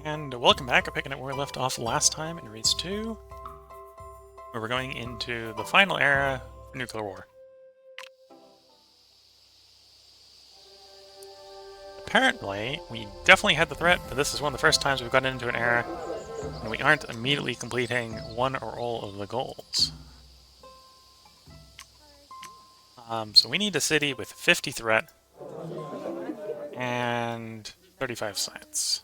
And welcome back. I'm picking up where we left off last time in Reus 2, where we're going into the final era of nuclear war. Apparently, we definitely had the threat, but this is one of the first times we've gotten into an era and we aren't immediately completing one or all of the goals. So we need a city with 50 threat and 35 science.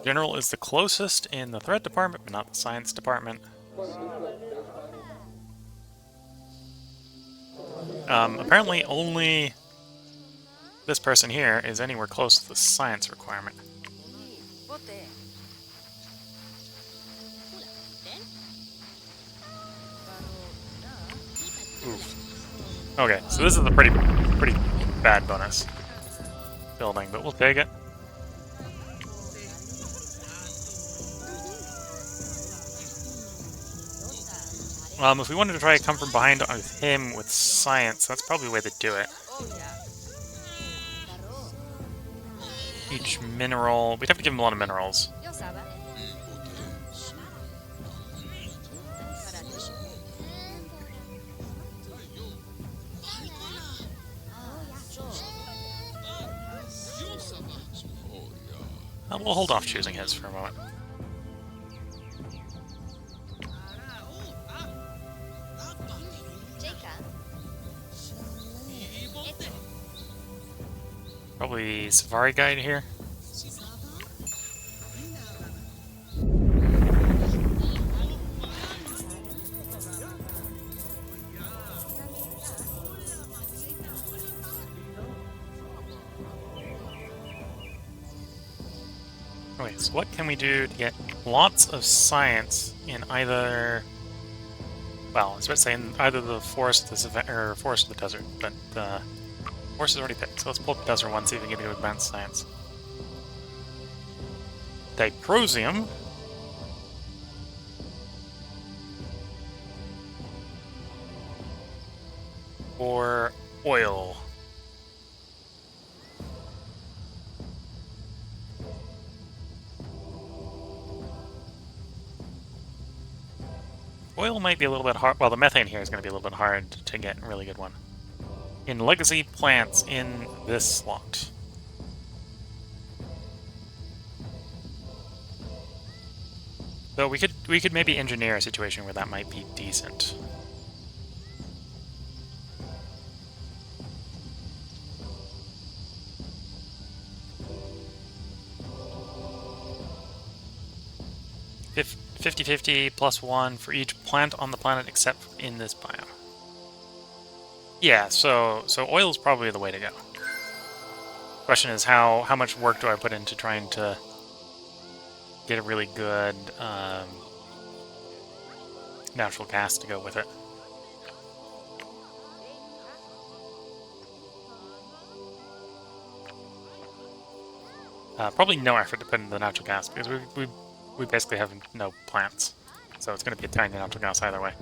General is the closest in the threat department, but not the science department. Apparently only this person here is anywhere close to the science requirement. Oof. Okay, so this is a pretty bad bonus building, but we'll take it. If we wanted to try to come from behind with him with science, that's probably the way to do it. Each mineral... We'd have to give him a lot of minerals. We'll hold off choosing his for a moment. Probably Safari Guide here. Okay, so what can we do to get lots of science in either... Well, I was about to say in either the forest or forest or the desert, but forest is already picked, so let's pull up the desert one, see if we can get advanced science. Diprosium. Or oil. Oil might be a little bit hard. Well, the methane here is going to be a little bit hard to get a really good one. In legacy plants in this slot. Though we could maybe engineer a situation where that might be decent. If 50-50 +1 for each plant on the planet except in this biome. Yeah, so oil is probably the way to go. Question is how much work do I put into trying to get a really good natural gas to go with it. Probably no effort to put into the natural gas because we basically have no plants, so it's going to be a tiny natural gas either way.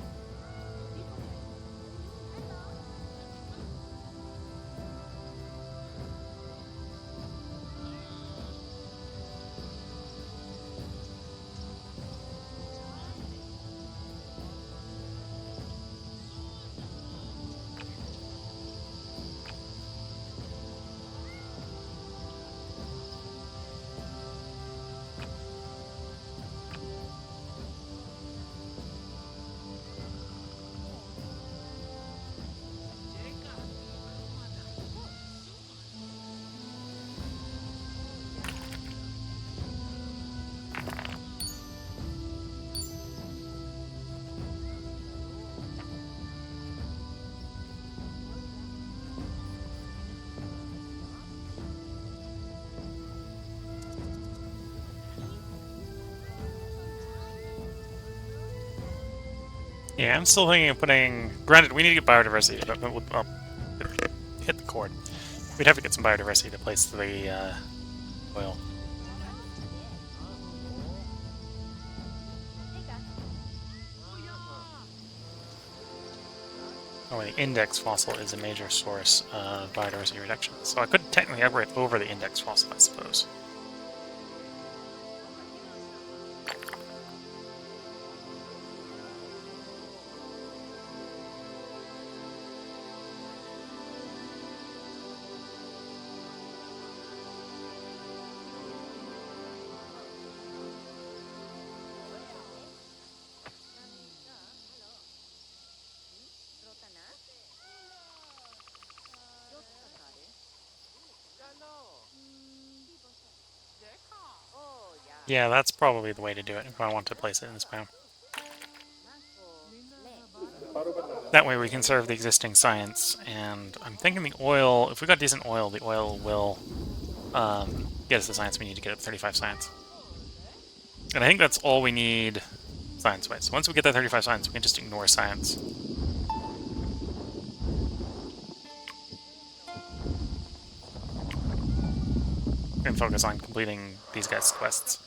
Yeah, I'm still thinking of putting... Granted, we need to get biodiversity, but we'll hit the cord. We'd have to get some biodiversity to place the oil. Oh, the index fossil is a major source of biodiversity reduction. So I could technically upgrade over the index fossil, I suppose. Yeah, that's probably the way to do it if I want to place it in this biome. That way we conserve the existing science, and I'm thinking the oil, if we got decent oil, the oil will get us the science we need to get up 35 science. And I think that's all we need science-wise. So once we get that 35 science, we can just ignore science. And focus on completing these guys' quests.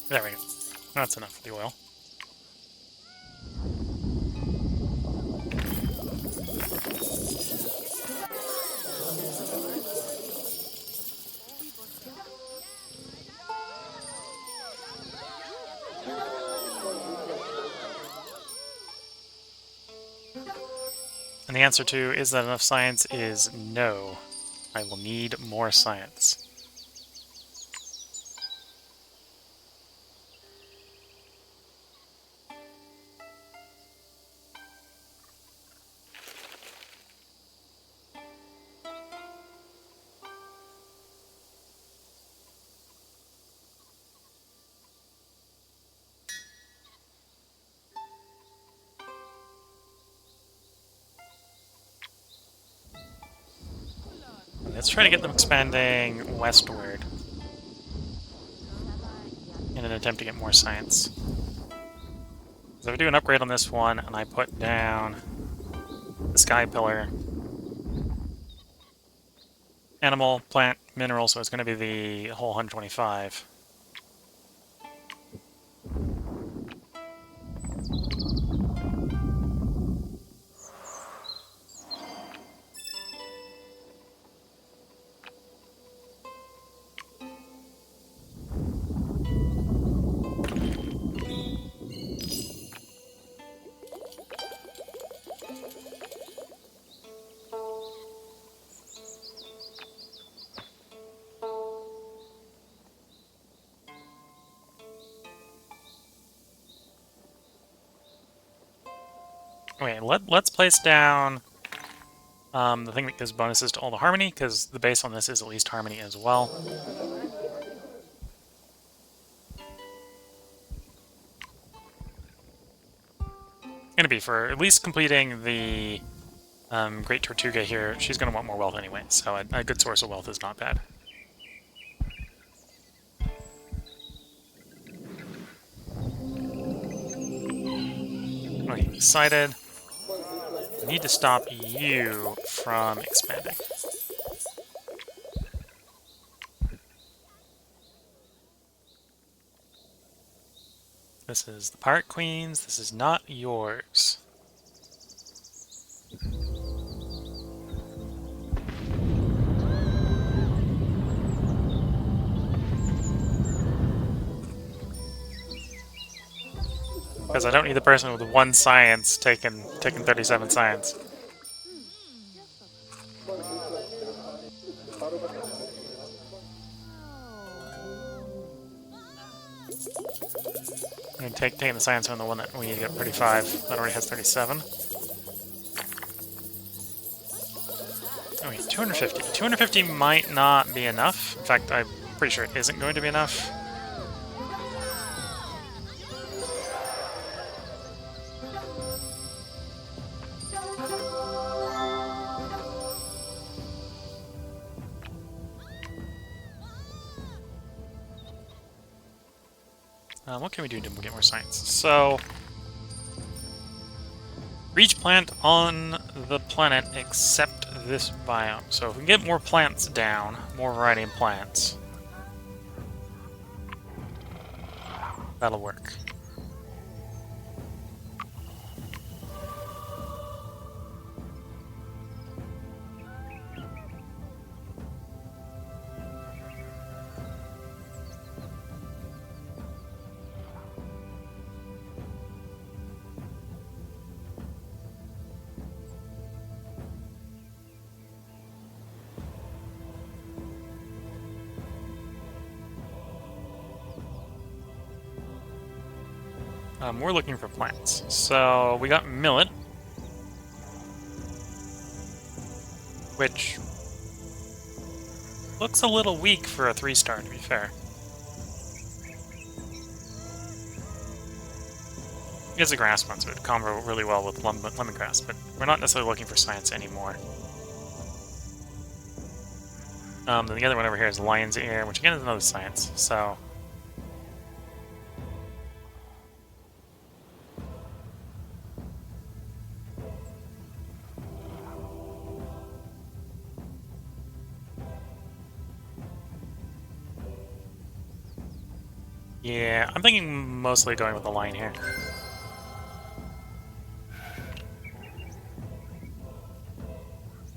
There we go. That's enough for the oil. And the answer to is that enough science is no. I will need more science. Let's try to get them expanding westward in an attempt to get more science. So if I do an upgrade on this one and I put down the sky pillar, animal, plant, mineral, so it's going to be the whole 125. Okay, let's place down the thing that gives bonuses to all the harmony, because the base on this is at least harmony as well. Gonna be for at least completing the Great Tortuga here. She's gonna want more wealth anyway, so a good source of wealth is not bad. Okay, excited. I need to stop you from expanding. This is the Pirate Queen's. This is not yours. Because I don't need the person with 1 science taking 37 science. I'm going to taking the science from the one that we need to get 35. That already has 37. Okay, 250. 250 might not be enough. In fact, I'm pretty sure it isn't going to be enough. What can we do to get more science? So, for each plant on the planet except this biome. So if we can get more plants down, more variety of plants, that'll work. We're looking for plants. So we got millet, which looks a little weak for a 3-star, to be fair. It's a grass one, so it'd combo really well with lemongrass, but we're not necessarily looking for science anymore. Then the other one over here is lion's ear, which again is another science, so... yeah, I'm thinking mostly going with the lion here.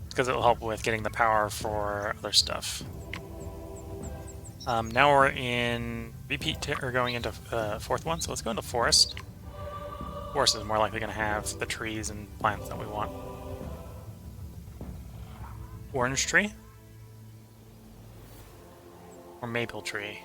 Because it'll help with getting the power for other stuff. Now we're in we're going into fourth one, so let's go into forest. Forest is more likely going to have the trees and plants that we want. Orange tree? Or maple tree?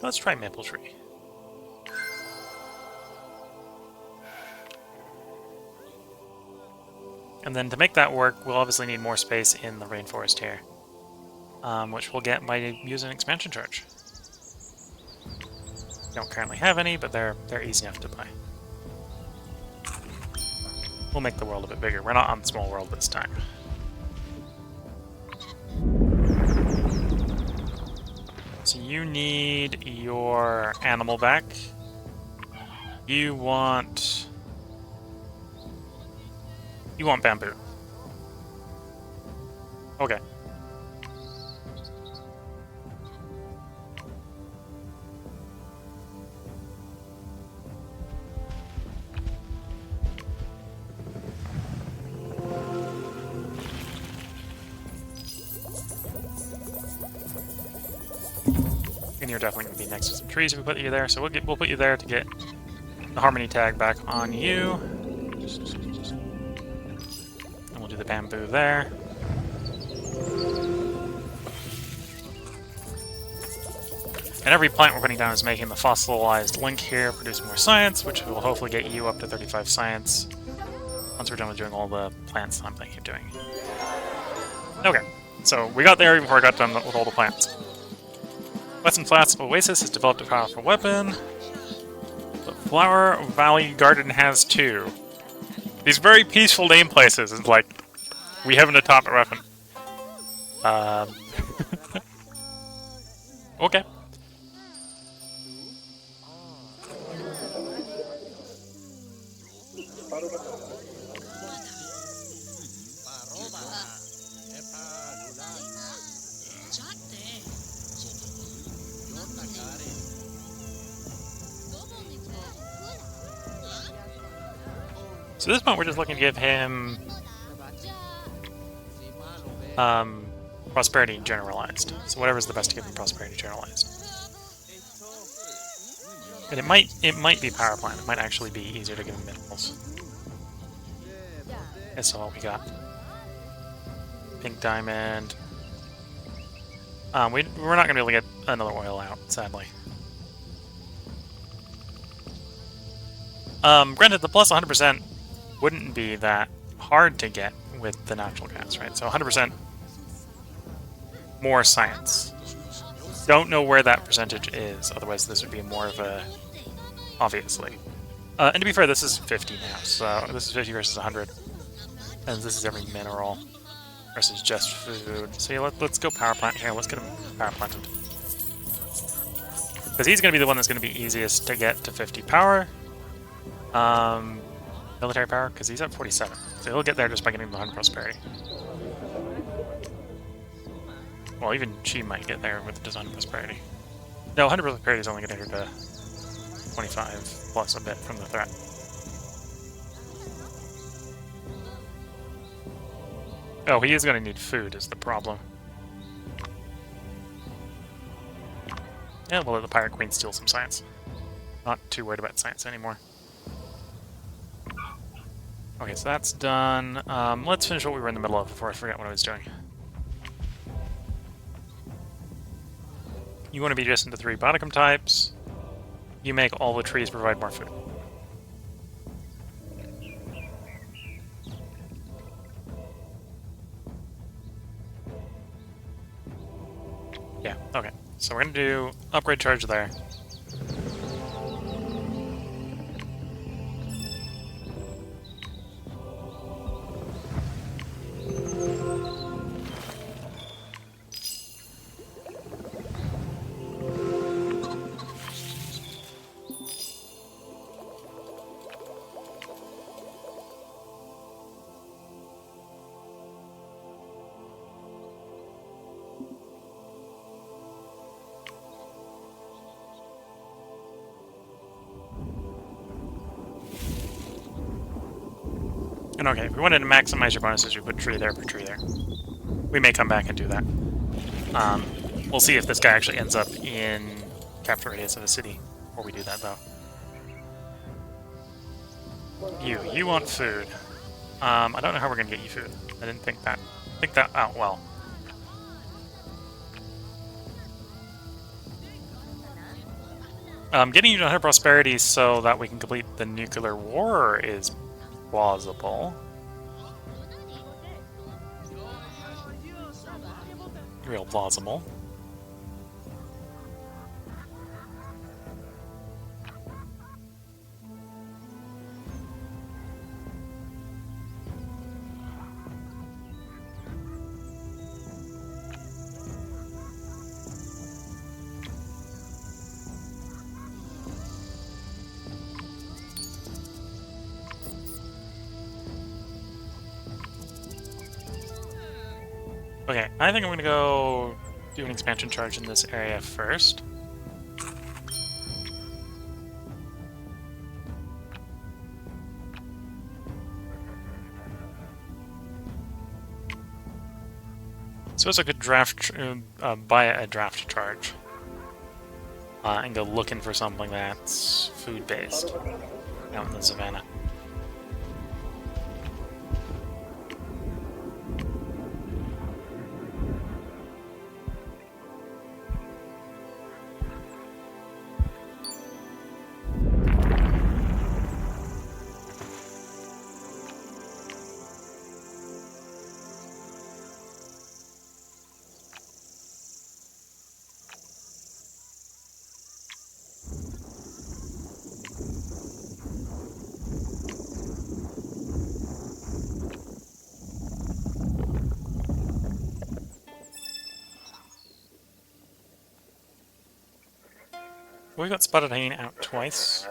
Let's try maple tree. And then to make that work, we'll obviously need more space in the rainforest here, which we'll get by using an expansion charge. We don't currently have any, but they're easy enough to buy. We'll make the world a bit bigger. We're not on the small world this time. So you need your animal back. You want bamboo. Okay. And you're definitely going to be next to some trees if we put you there, so we'll put you there to get the harmony tag back on you. And we'll do the bamboo there. And every plant we're putting down is making the fossilized link here, produce more science, which will hopefully get you up to 35 science once we're done with doing all the plants I'm thinking of doing. Okay, so we got there before I got done with all the plants. Western Flats Oasis has developed a powerful weapon. The Flower Valley Garden has 2. These very peaceful name places is like, we have an atomic weapon. Okay. So at this point, we're just looking to give him prosperity generalized. So whatever's the best to give him prosperity generalized. And it might be power plant. It might actually be easier to give him minerals. That's all we got. Pink diamond. We're not gonna be able to get another oil out, sadly. Granted, the plus 100% wouldn't be that hard to get with the natural gas, right? So 100% more science. Don't know where that percentage is, otherwise this would be more of a... obviously. And to be fair, this is 50 now, so this is 50 versus 100. And this is every mineral versus just food. So yeah, let's go power plant here. Let's get him power planted. Because he's going to be the one that's going to be easiest to get to 50 power. Military power, because he's at 47. So he'll get there just by getting the 100 prosperity. Well, even she might get there with just 100 prosperity. No, 100 prosperity is only going to get her to 25 plus a bit from the threat. Oh, he is going to need food is the problem. Yeah, we'll let the Pirate Queen steal some science. Not too worried about science anymore. Okay, so that's done. Let's finish what we were in the middle of before I forget what I was doing. You want to be adjacent to 3 Boticum types. You make all the trees provide more food. Yeah, okay. So we're going to do upgrade charge there. And okay, if we wanted to maximize your bonuses, we put tree there per tree there. We may come back and do that. We'll see if this guy actually ends up in capture radius of a city before we do that, though. You want food. I don't know how we're gonna get you food. I didn't think that out well. Getting you to 100 prosperity so that we can complete the nuclear war is plausible. Real plausible. Okay, I think I'm gonna go do an expansion charge in this area first. So it's like a draft, buy a draft charge. And go looking for something that's food-based out in the savannah. We got Spotted Hyena out twice.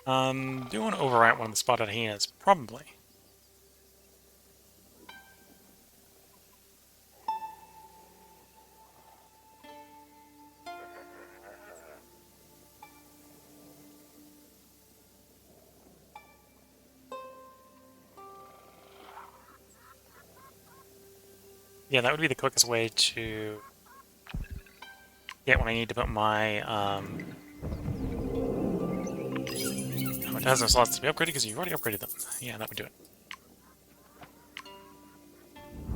Do you want to overwrite one of the Spotted Hyenas? Probably. Yeah, that would be the quickest way to get when I need to put my, oh, it has no slots to be upgraded because you've already upgraded them. Yeah, that would do it.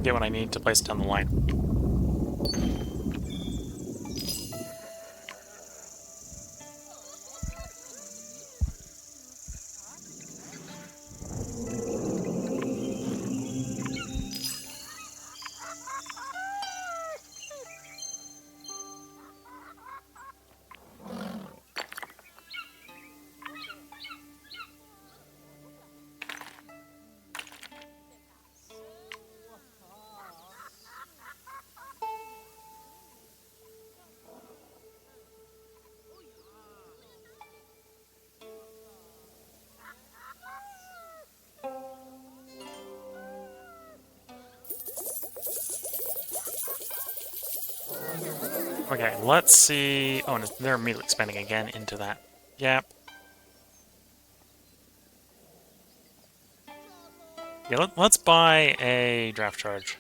Get what I need to place it down the line. Okay, let's see. Oh, and they're immediately expanding again into that gap. Yeah, let's buy a draft charge.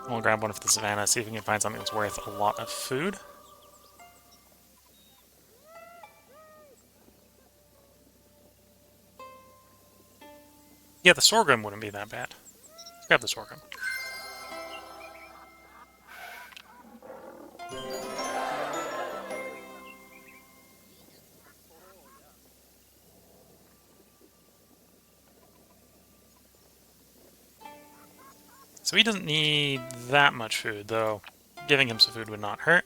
We'll grab one for the savannah, see if we can find something that's worth a lot of food. Yeah, the sorghum wouldn't be that bad. Let's grab the sorghum. So he doesn't need that much food, though giving him some food would not hurt.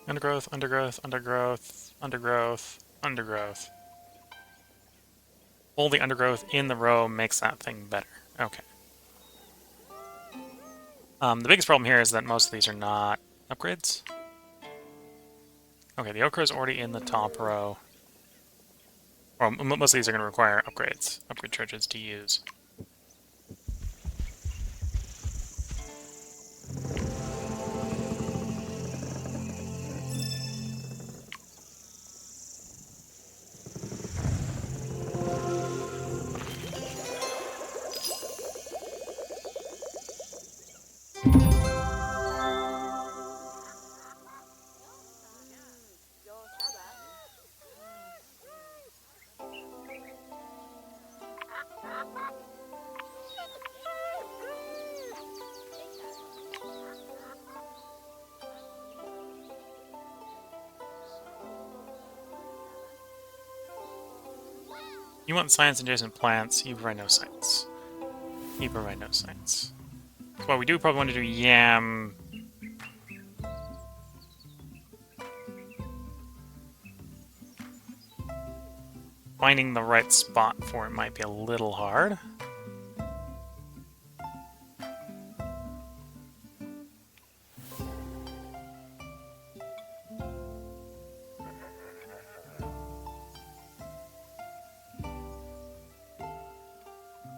Undergrowth, undergrowth, undergrowth, undergrowth, undergrowth. All the undergrowth in the row makes that thing better. Okay. The biggest problem here is that most of these are not upgrades. Okay, the okra is already in the top row. Well, most of these are going to require upgrades, upgrade churches to use. You want science-adjacent plants, you provide no science. You provide no science. Well, we do probably want to do yam. Finding the right spot for it might be a little hard.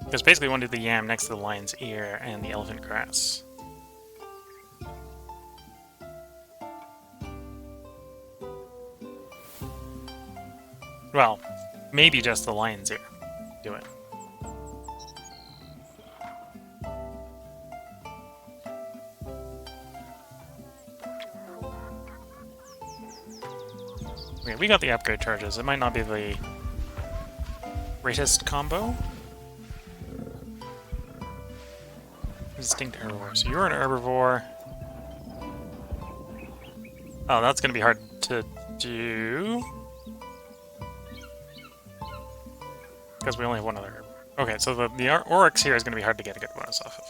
Because basically we want to do the yam next to the lion's ear and the elephant grass. Well, maybe just the lion's ear. Do it. Okay, we got the upgrade charges. It might not be the greatest combo. Distinct herbivore. So you're an herbivore. Oh, that's going to be hard to do. Because we only have one other herb. Okay, so the oryx here is going to be hard to get a good bonus off of.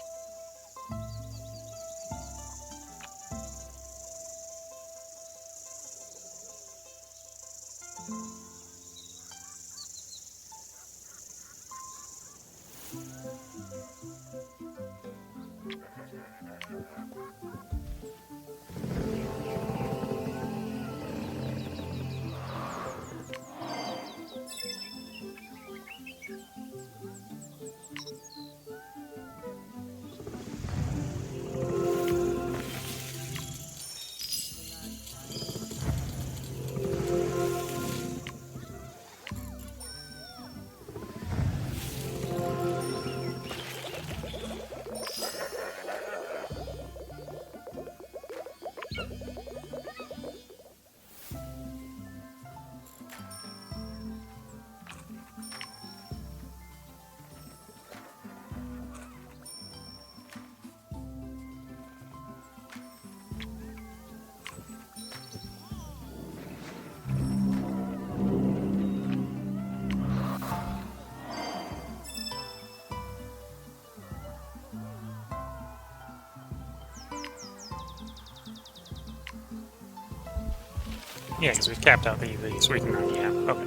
Yeah, because we've capped out the sweetener. Yeah, okay.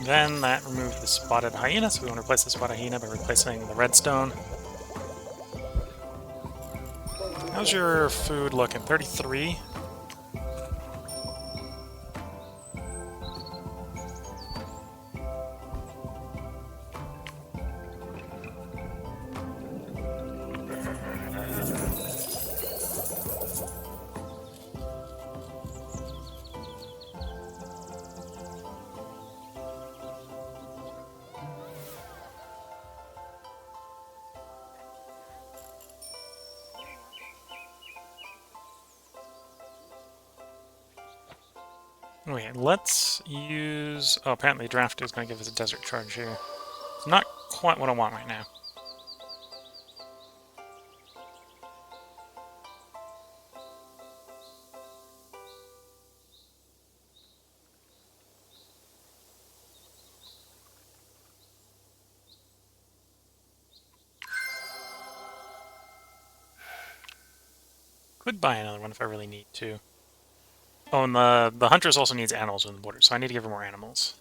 Then that removed the spotted hyena, so we want to replace the spotted hyena by replacing the redstone. How's your food looking? 33? Okay, let's use... Oh, apparently draft is going to give us a desert charge here. It's not quite what I want right now. Could buy another one if I really need to. Oh, and the Huntress also needs animals on the border, so I need to give her more animals.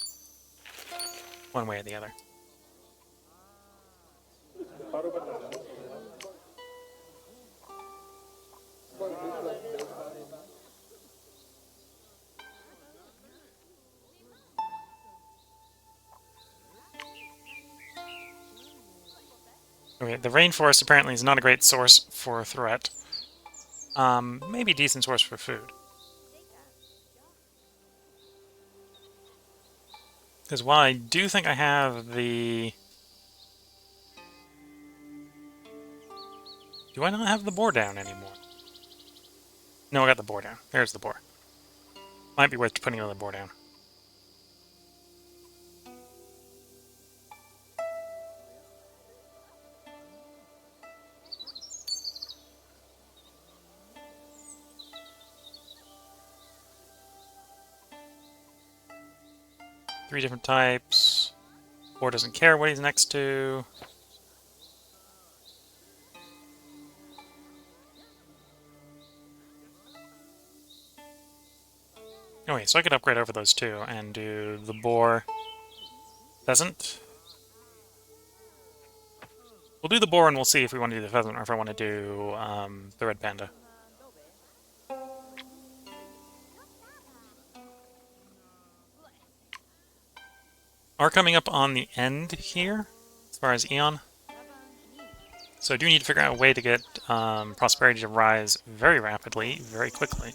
One way or the other. Okay, the rainforest apparently is not a great source for threat. Maybe a decent source for food. Because while I do think I have the... Do I not have the boar down anymore? No, I got the boar down. There's the boar. Might be worth putting another boar down. Three different types. Boar doesn't care what he's next to. Okay, so I could upgrade over those two and do the boar pheasant. We'll do the boar and we'll see if we want to do the pheasant or if I want to do the red panda. Are coming up on the end here, as far as Eon. So I do need to figure out a way to get prosperity to rise very rapidly, very quickly.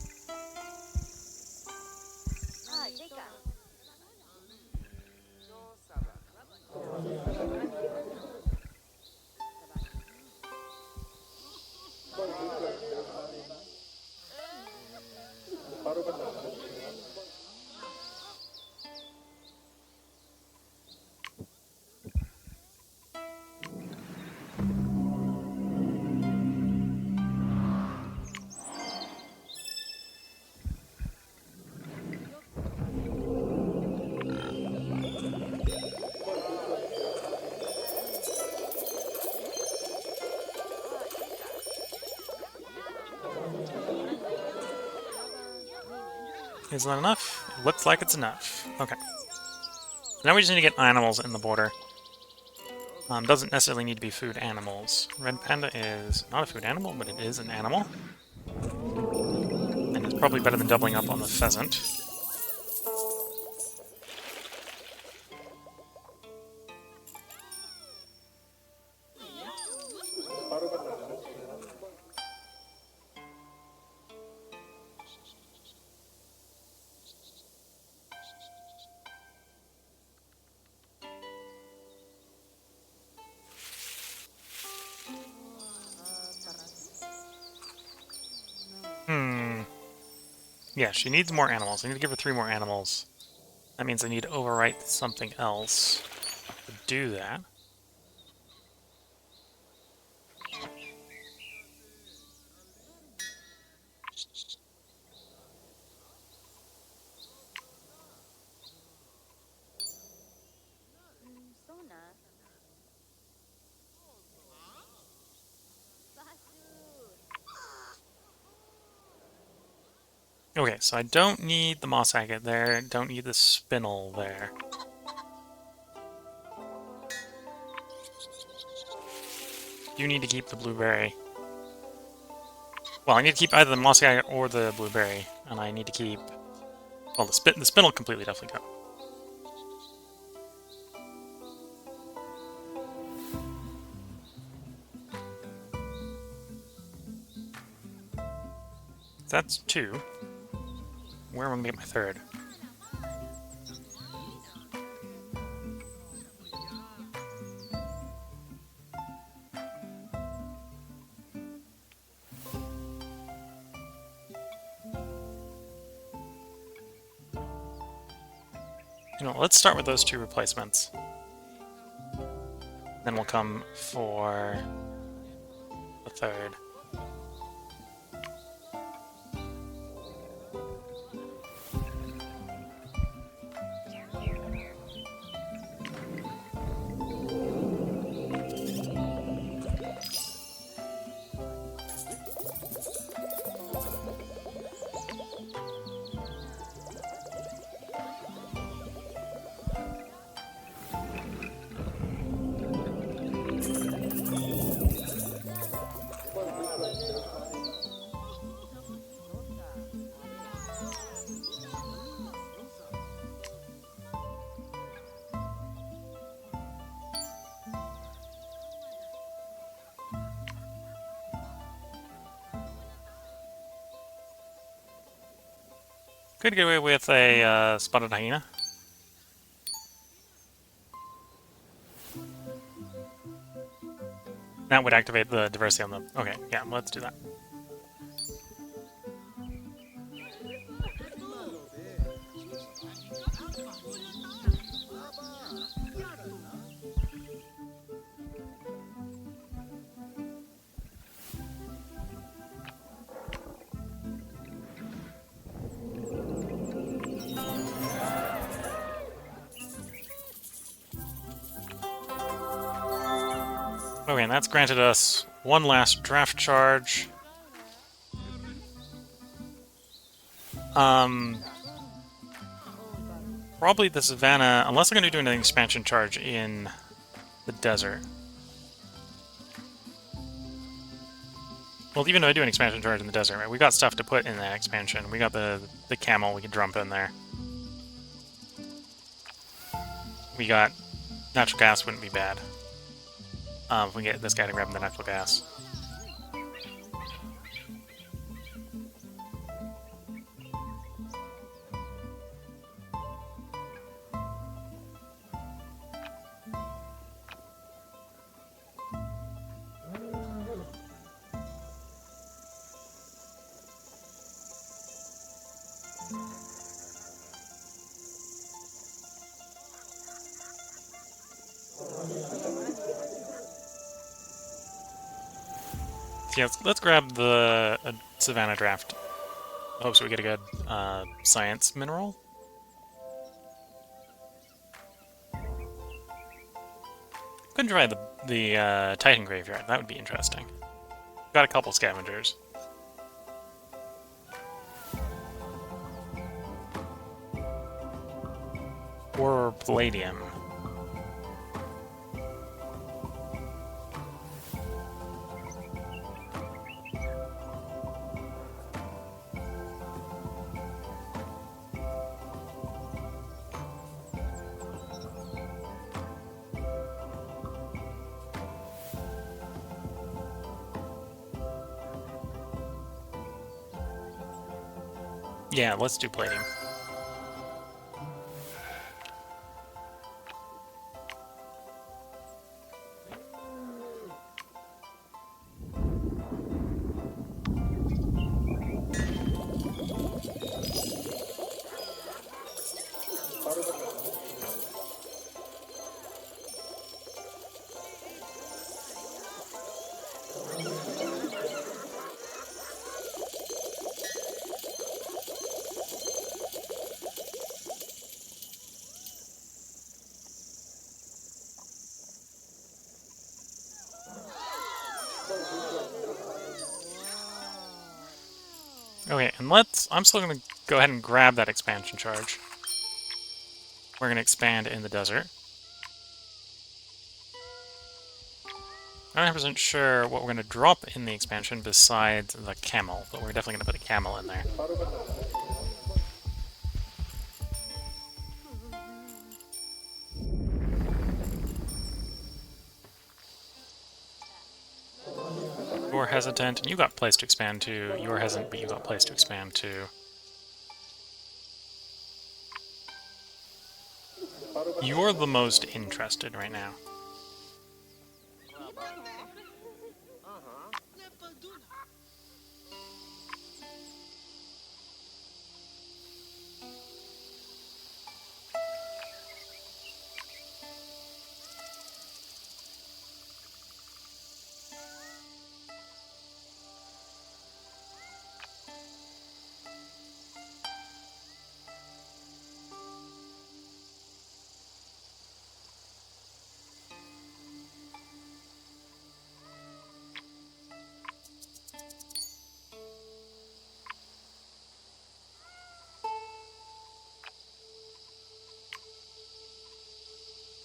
Is that enough? It looks like it's enough. Okay. Now we just need to get animals in the border. Doesn't necessarily need to be food animals. Red panda is not a food animal, but it is an animal. And it's probably better than doubling up on the pheasant. Yeah, she needs more animals. I need to give her 3 more animals. That means I need to overwrite something else to do that. Okay, so I don't need the moss agate there, don't need the spinel there. You need to keep the blueberry. Well, I need to keep either the moss agate or the blueberry, and I need to keep... Well, the spin will completely definitely go. That's 2. Where am I going to get my 3rd? You know, let's start with those 2 replacements. Then we'll come for the 3rd. Could get away with a spotted hyena. That would activate the diversity on the... Okay, yeah, let's do that. Okay, and that's granted us one last draft charge. Probably the Savannah, unless I'm going to do an expansion charge in the desert. Well, even though I do an expansion charge in the desert, right? We got stuff to put in that expansion. We got the camel we can dump in there. We got natural gas wouldn't be bad. If we get this guy to grab the natural gas. Yeah, let's grab the Savannah draft. I hope so we get a good science mineral. Couldn't try the Titan graveyard. That would be interesting. Got a couple scavengers. Or palladium. Yeah, let's do palladium. Okay, and I'm still going to go ahead and grab that expansion charge. We're going to expand in the desert. I'm not 100% sure what we're going to drop in the expansion besides the camel, but we're definitely going to put a camel in there. You're hesitant, and you got place to expand to. You're hesitant, but you got place to expand to. You're the most interested right now.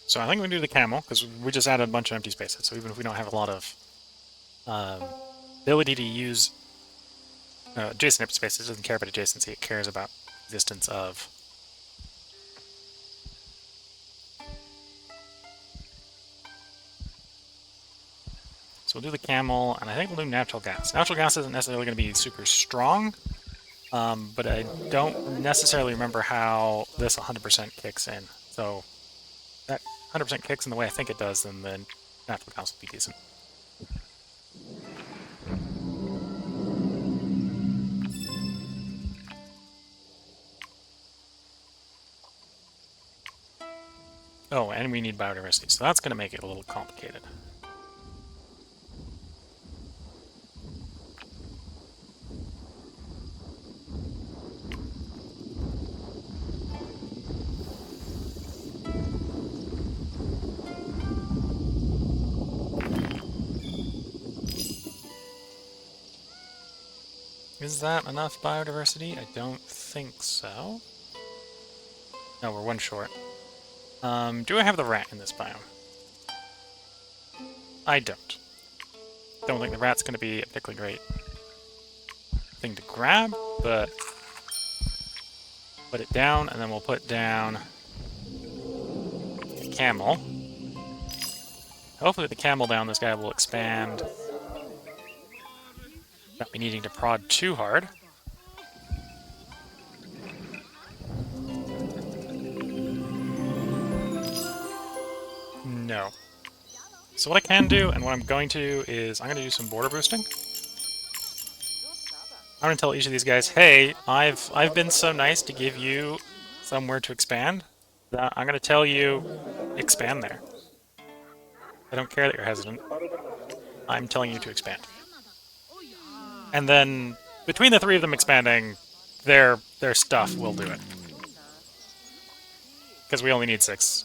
So I think we can do the camel, because we just added a bunch of empty spaces, so even if we don't have a lot of ability to use adjacent empty spaces, it doesn't care about adjacency, it cares about existence of. So we'll do the camel, and I think we'll do natural gas. Natural gas isn't necessarily going to be super strong, but I don't necessarily remember how this 100% kicks in. So that 100% kicks in the way I think it does, then the natural gas will be decent. Oh, and we need biodiversity, so that's going to make it a little complicated. Is that enough biodiversity? I don't think so. No, we're one short. Do I have the rat in this biome? I don't. Don't think the rat's going to be a particularly great thing to grab, but put it down, and then we'll put down the camel. Hopefully with the camel down, this guy will expand. Not be needing to prod too hard. No. So what I can do, and what I'm going to, is I'm going to do some border boosting. I'm going to tell each of these guys, hey, I've been so nice to give you somewhere to expand, that I'm going to tell you, expand there. I don't care that you're hesitant. I'm telling you to expand. And then, between the three of them expanding, their stuff will do it. Because we only need six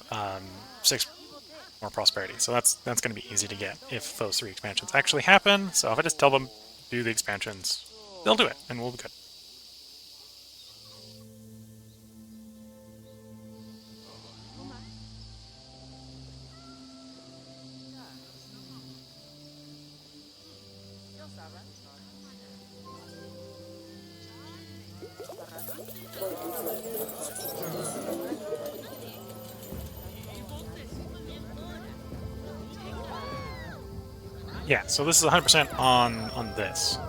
more prosperity, so that's going to be easy to get if those 3 expansions actually happen. So if I just tell them do the expansions, they'll do it, and we'll be good. Yeah, so this is 100% on this.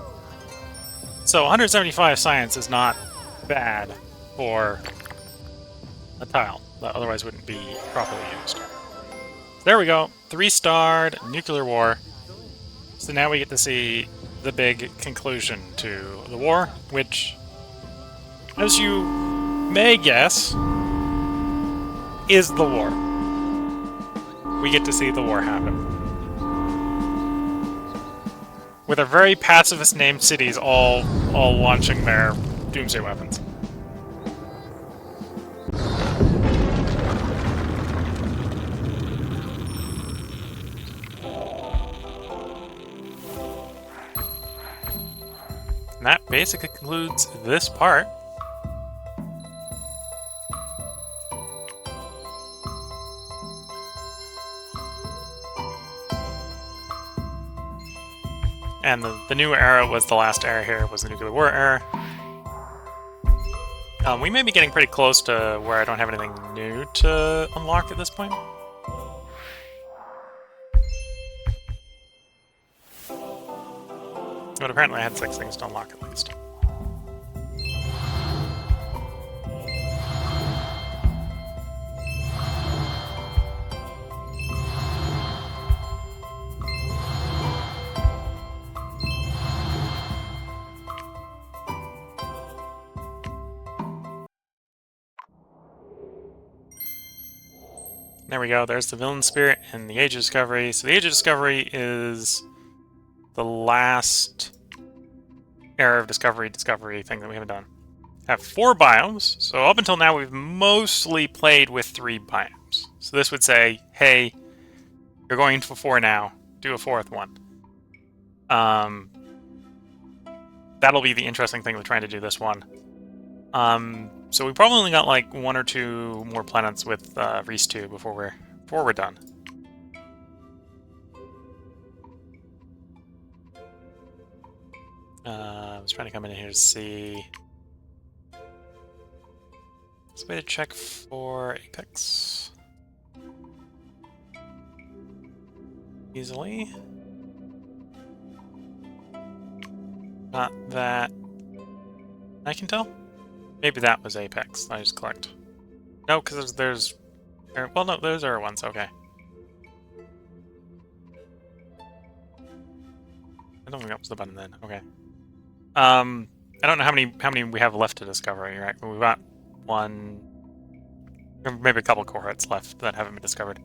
So 175 science is not bad for a tile that otherwise wouldn't be properly used. There we go, 3-starred nuclear war. So now we get to see the big conclusion to the war, which, as you may guess, is the war. We get to see the war happen. With our very pacifist named cities all launching their doomsday weapons. And that basically concludes this part. and the new era was the last era here, was the nuclear war era. We may be getting pretty close to where I don't have anything new to unlock at this point. But apparently I had 6 things to unlock at least. There we go, there's the Villain Spirit and the Age of Discovery. So the Age of Discovery is the last era of discovery thing that we haven't done. I have 4 biomes, so up until now we've mostly played with 3 biomes. So this would say, hey, you're going for 4 now, do a 4th one. That'll be the interesting thing with trying to do this one. So we probably only got like 1 or 2 more planets with Reus 2 before we're done. I was trying to come in here to see. There's a way to check for Apex easily. Not that I can tell. Maybe that was Apex. I just clicked. No, because there's well, no, those are ones. Okay. I don't think that was the button then. Okay. I don't know how many we have left to discover. Right? We've got 1, maybe a couple cohorts left that haven't been discovered.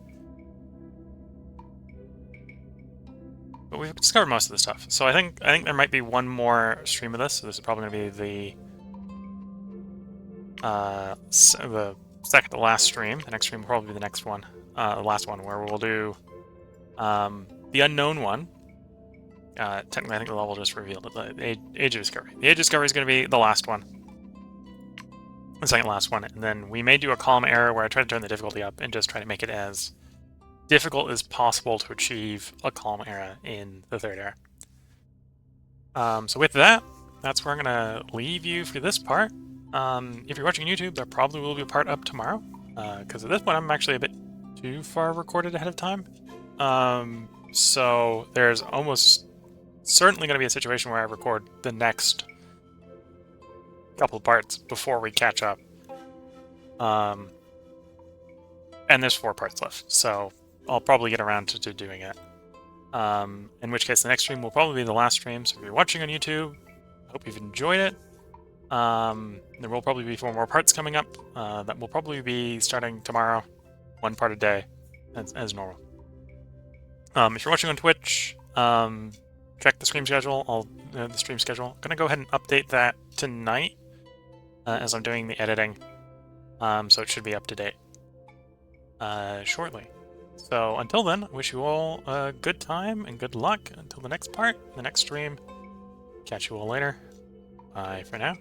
But we've discovered most of the stuff. So I think there might be 1 more stream of this. So this is probably going to be the second to last stream. The next stream will probably be the next one, the last one, where we'll do the unknown one. Technically, I think the level just revealed it. The Age of Discovery. The Age of Discovery is going to be the last one. The second last one. And then we may do a column error where I try to turn the difficulty up and just try to make it as difficult as possible to achieve a column era in the 3rd era. So with that, that's where I'm going to leave you for this part. If you're watching YouTube, there probably will be a part up tomorrow. Because at this point, I'm actually a bit too far recorded ahead of time. So there's almost certainly going to be a situation where I record the next couple of parts before we catch up. And there's 4 parts left, so I'll probably get around to doing it. In which case, the next stream will probably be the last stream. So if you're watching on YouTube, I hope you've enjoyed it. There will probably be 4 more parts coming up. That will probably be starting tomorrow, 1 part a day, as normal. If you're watching on Twitch, check the stream schedule. I'm gonna go ahead and update that tonight as I'm doing the editing, so it should be up to date shortly. So until then, I wish you all a good time and good luck until the next part, the next stream. Catch you all later. Bye for now.